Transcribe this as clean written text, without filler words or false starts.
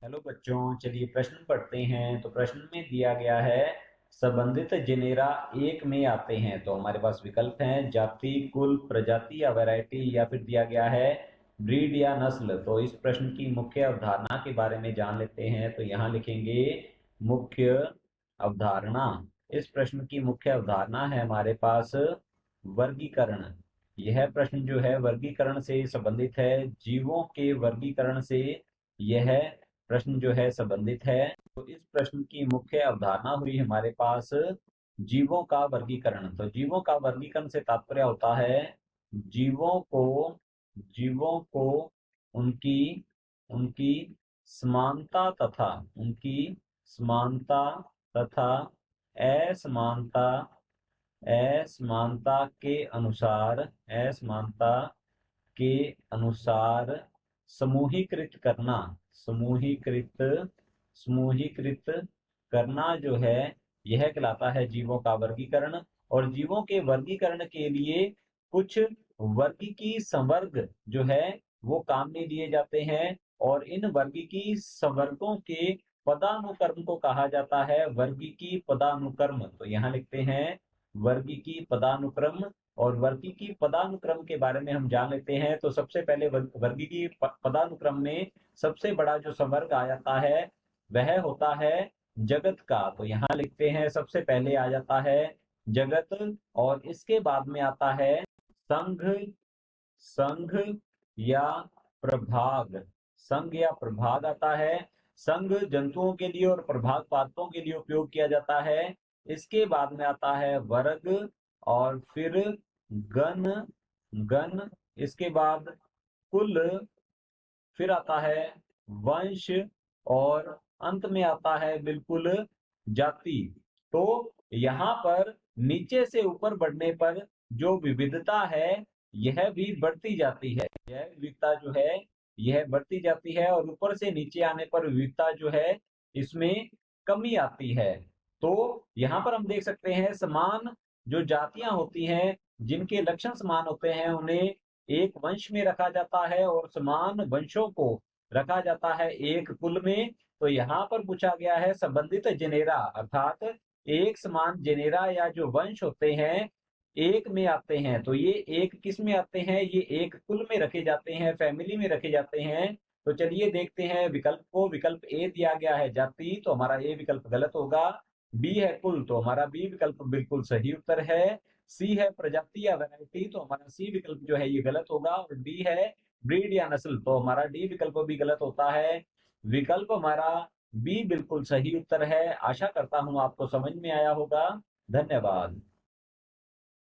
Hello बच्चों, चलिए प्रश्न पढ़ते हैं। तो प्रश्न में दिया गया है संबंधित जेनेरा एक में आते हैं। तो हमारे पास विकल्प हैं जाति, कुल, प्रजाति या वैरायटी, या फिर दिया गया है ब्रीड या नस्ल। तो इस प्रश्न की मुख्य अवधारणा के बारे में जान लेते हैं। तो यहाँ लिखेंगे मुख्य अवधारणा। इस प्रश्न की मुख्य अवधारणा है हमारे पास वर्गीकरण। यह प्रश्न जो है वर्गीकरण से संबंधित है। जीवों के वर्गीकरण से यह प्रश्न जो है संबंधित है। तो इस प्रश्न की मुख्य अवधारणा हुई हमारे पास जीवों का वर्गीकरण। तो जीवों का वर्गीकरण से तात्पर्य होता है जीवों को जीवों को उनकी उनकी समानता तथा असमानता असमानता के अनुसार समूहीकृत करना समूहीकृत समूहीकृत करना जो है यह कहलाता है जीवों का वर्गीकरण। और जीवों के वर्गीकरण के लिए कुछ वर्गीकी संवर्ग जो है वो काम में लिए जाते हैं। और इन वर्गीकी संवर्गों के पदानुक्रम को कहा जाता है वर्गीकी पदानुक्रम। तो यहाँ लिखते हैं वर्गीकी पदानुक्रम। और वर्गीकी पदानुक्रम के बारे में हम जान लेते हैं। तो सबसे पहले वर्गीकी पदानुक्रम में सबसे बड़ा जो संवर्ग आ जाता है वह होता है जगत का। तो यहाँ लिखते हैं सबसे पहले आ जाता है जगत, और इसके बाद में आता है संघ संघ या प्रभाग। संघ या प्रभाग आता है। संघ जंतुओं के लिए और प्रभाग पादपों के लिए उपयोग किया जाता है। इसके बाद में आता है वर्ग, और फिर गण गण इसके बाद कुल, फिर आता है वंश, और अंत में आता है बिल्कुल जाति। तो यहाँ पर नीचे से ऊपर बढ़ने पर जो विविधता है यह भी बढ़ती जाती है। यह विविधता जो है यह बढ़ती जाती है, और ऊपर से नीचे आने पर विविधता जो है इसमें कमी आती है। तो यहाँ पर हम देख सकते हैं समान जो जातियां होती हैं जिनके लक्षण समान होते हैं उन्हें एक वंश में रखा जाता है, और समान वंशों को रखा जाता है एक कुल में। तो यहाँ पर पूछा गया है संबंधित जेनेरा, अर्थात एक समान जेनेरा या जो वंश होते हैं एक में आते हैं। तो ये एक किस में आते हैं? ये एक कुल में रखे जाते हैं, फैमिली में रखे जाते हैं। तो चलिए देखते हैं विकल्प को। विकल्प ए दिया गया है जाति, तो हमारा ए विकल्प गलत होगा। बी है कुल, तो हमारा बी विकल्प बिल्कुल सही उत्तर है। सी है प्रजाति या वैरायटी, तो हमारा सी विकल्प जो है ये गलत होगा। और डी है ब्रीड या नस्ल, तो हमारा डी विकल्प भी गलत होता है। विकल्प हमारा बी बिल्कुल सही उत्तर है। आशा करता हूं आपको समझ में आया होगा। धन्यवाद।